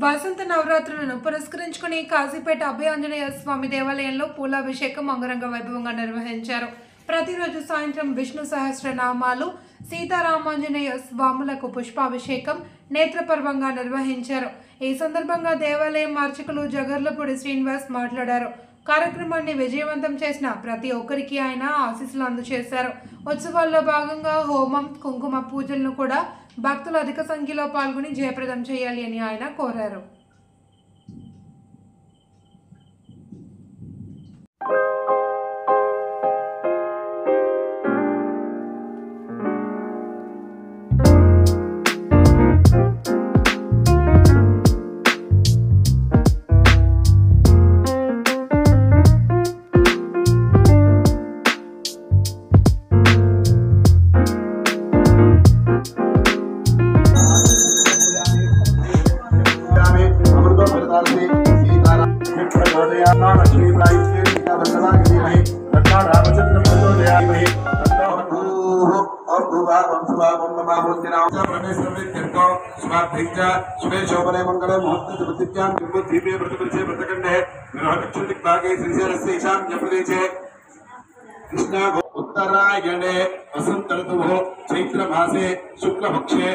వసంత నవరాత్రులను పురస్కరించుకుని కాశీపేట అభయ ఆంజనేయ స్వామి దేవాలయంలో పూలాభిషేకం అంగరంగ వైభవంగా నిర్వహించారు. ప్రతిరోజు సాయంత్రం విష్ణు సహస్రనామాలు, సీతారామాంజనేయ స్వాములకు పుష్పాభిషేకం నేత్రపర్వంగా నిర్వహించారు. ఈ సందర్భంగా దేవాలయం అర్చకులు జగర్లపూడి శ్రీనివాస్ మాట్లాడారు. కార్యక్రమాన్ని విజయవంతం చేసిన ప్రతి ఒక్కరికి ఆయన ఆశీస్సులు అందజేశారు. ఉత్సవాల్లో భాగంగా హోమం, కుంకుమ పూజలను కూడా భక్తులు అధిక సంఖ్యలో పాల్గొని జయప్రదం చేయాలి అని ఆయన కోరారు. उत्तरायणे वसंत ऋतुः चैत्र मासे शुक्लपक्षे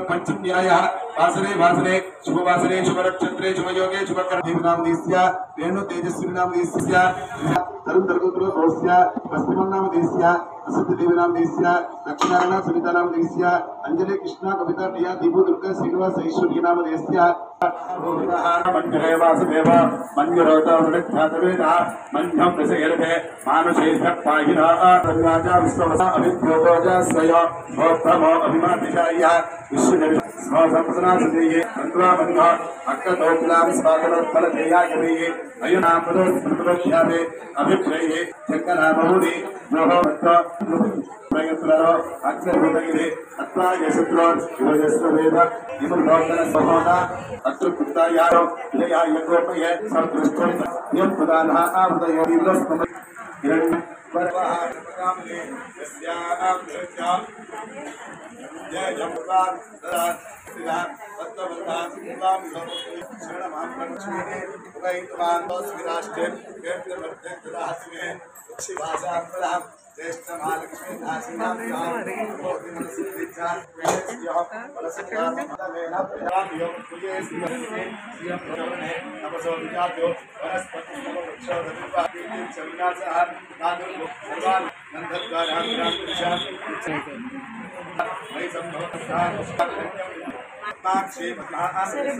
पंचम्यायः वासरे वासरे शुभवासरे शुभनक्षत्रे शुभयोगे शुभकर्मनामधीस्य वेणु तेजस्विनामधीस्य तरुण तरुगुत्रु कौस्य पश्चिमनामधीस्य असत्यदेवनामधीस्य दक्षिणारण सुनीतानामधीस्य अंजलि कृष्ण कविता प्रिया दीपु दुर्गा श्रीनिवास ऐश्वर्यनामधीस्य मंजरे वासुदेव मंजरोतो वृद्धातवेदा मंजं प्रसयते मानुषे भक्ताहिना राजा विश्ववसा अभिद्योगोजा स्वय भोक्तमो अभिमातिशाय विश्वदेव स्मसंसना सुदेये अन्वा बन्धा अक्कतोक्लाम स्वागतोत्फलतेयागवेये अयनापदो स्मृतोख्याते अभिप्रेये चक्कनामहुनि मोहवत्त प्रयत्नरो अग्रभूतगिरे अत्वायशत्रोन् युवजस्ववेद इमुलोकन सहोदा अत्रकुत्तायारो इलयायकोपये सर्दृष्टोन् यं प्रदानः आवृतयो विलस्मम हिरण्य परवः प्रकामले यस्यां सत्या जय जम्बार दरा सिदा तत्ववता सिदाम शरणमामलक्ष्मीने उगैतवान् दोस्विराष्टे केर्तिर्मध्ये ददास्मे उच्छिभाषा प्रदाम ज्येष्ठ महालक्ष्मी दासीनां मनसिद्धिच्छा वेदस्य बलसत्यामेन प्रदाम्यो पूजे श्रीमन्ते श्रियं प्रवर्णे तपसो विजातो वनस्पतिस्तमवृक्षोदविपादीति चविनासः नादुर्गो सर्वान् नन्दद्वाराग्रामपुरुषाः वै सम्भवतः पुष्पाक्षे महाआसने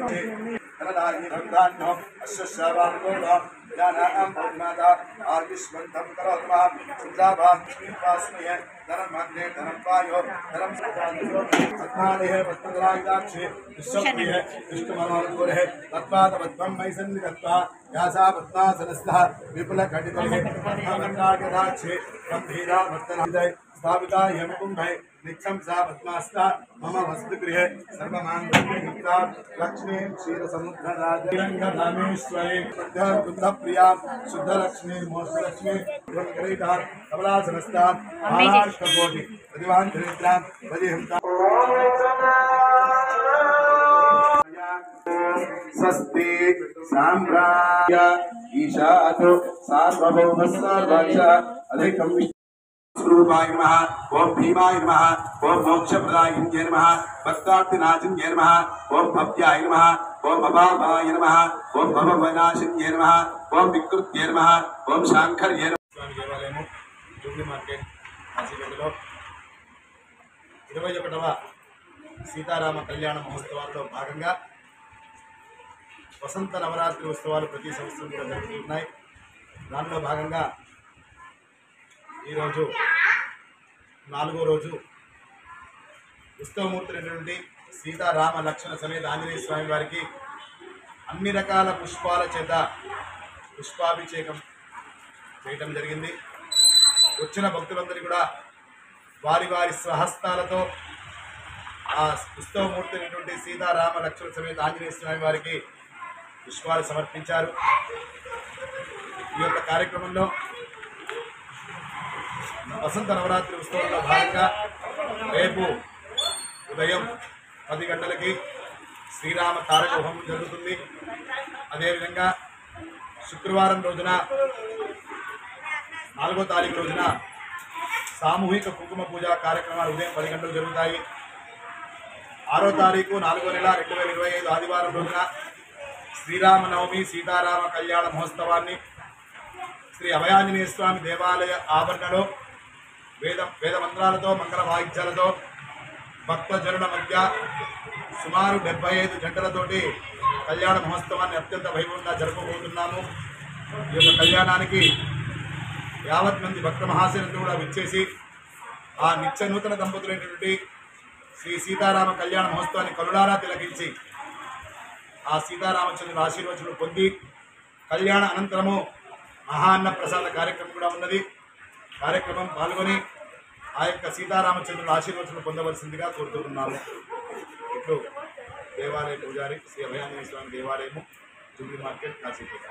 धनदायि धनदान्यो अश्वश्रावानुगोधो ज्ञानानां भौनादा आर्विश्वन्तं करोत्मः सुन्द्राभां श्रीनिवासमये धनमग्ने धनपायो धनं सदानियो सत्मादेः पद्मधरायुधाक्षे विश्वप्रिये विष्णुमनोरघुरे तत्पादपद्मं मयि सन्निधत्वा व्यासा पद्मासनस्थः विपुलघटितले पद्मगण्डाढ्यदाक्षे गम्भीरा भक्तनादय स्थापिता यं कुम्भे नित्यं सा पद्मास्ता मम वस्तुगृहे सर्वमाङ्गल्ययुक्ता लक्ष्मीं क्षीरसमुद्रराजरङ्गधामेश्वरी बुद्धप्रिया शुद्धलक्ष्मी मोक्षलक्ष्मी ब्रह्मगरीधा कमलासनस्था महाराष्ट्रकोटि प्रतिभान् चरित्रां वजिहंता स्वस्ति साम्राज्य ईशातो सार्वभौमस्सर्वस्य अधिकं स्वरूपाय नमः ओम भीमाय नमः ओम मोक्षप्रदायिन्ये नमः भक्तार्तिनाशिन्ये नमः ओम भव्याय नमः ओम अभावाय नमः ओम भवविनाशिन्ये नमः ओम विकृत्ये नमः ओम शांकर्ये नमः। स्वामी देवालयము జూబ్లీ మార్కెట్ కాశీపేటలో 21వ సీతారామ కళ్యాణ మహోత్సవాల్లో భాగంగా వసంత నవరాత్రి ఉత్సవాలు ప్రతి సంవత్సరం కూడా జరుగుతున్నాయి. దానిలో భాగంగా ఈరోజు 4వ రోజు ఉత్సవమూర్తి సీతారామ లక్ష్మణ సమేత ఆంజనేయ స్వామి వారికి అన్ని రకాల పుష్పాల చేత పుష్పాభిషేకం చేయడం జరిగింది. వచ్చిన భక్తులందరూ కూడా వారి వారి స్వహస్తాలతో ఆ ఉత్సవమూర్తి సీతారామ లక్ష్మణ సమేత ఆంజనేయ స్వామి వారికి పుష్పాలు సమర్పించారు. ఈ యొక్క కార్యక్రమంలో వసంత నవరాత్రి ఉత్సవంలో భాగంగా రేపు ఉదయం 10 గంటలకి శ్రీరామ తారక హోమం జరుగుతుంది. అదేవిధంగా శుక్రవారం రోజున 4వ తారీఖు రోజున సామూహిక కుంకుమ పూజ కార్యక్రమాలు ఉదయం 10 గంటలకు జరుగుతాయి. 6వ తారీఖు 4వ నెల 2025 ఆదివారం రోజున శ్రీరామనవమి సీతారామ కళ్యాణ మహోత్సవాన్ని శ్రీ అభయాంజనేయ స్వామి దేవాలయ ఆవరణలో వేద మంత్రాలతో మంగళ వాయిద్యాలతో భక్తజనుల మధ్య సుమారు 75 గంటలతోటి కళ్యాణ మహోత్సవాన్ని అత్యంత వైభవంగా జరపబోతున్నాము. ఈ యొక్క కళ్యాణానికి యావత్ మంది భక్త మహాశయులతో కూడా విచ్చేసి ఆ నిత్య నూతన దంపతులైనటువంటి శ్రీ సీతారామ కళ్యాణ మహోత్సవాన్ని కరుణారా తిలకించి ఆ సీతారామచంద్రుల ఆశీర్వచనలు పొంది కళ్యాణ అనంతరము మహాన్న ప్రసాద కార్యక్రమం కూడా ఉన్నది. కార్యక్రమం పాల్గొని ఆ యొక్క సీతారామచంద్రుల ఆశీర్వచనలు పొందవలసిందిగా కోరుతున్నాము. ఇప్పుడు దేవాలయ పూజారి శ్రీ అభయాంజనేయ స్వామి దేవాలయము జూబ్లీ మార్కెట్ కాశీపేట.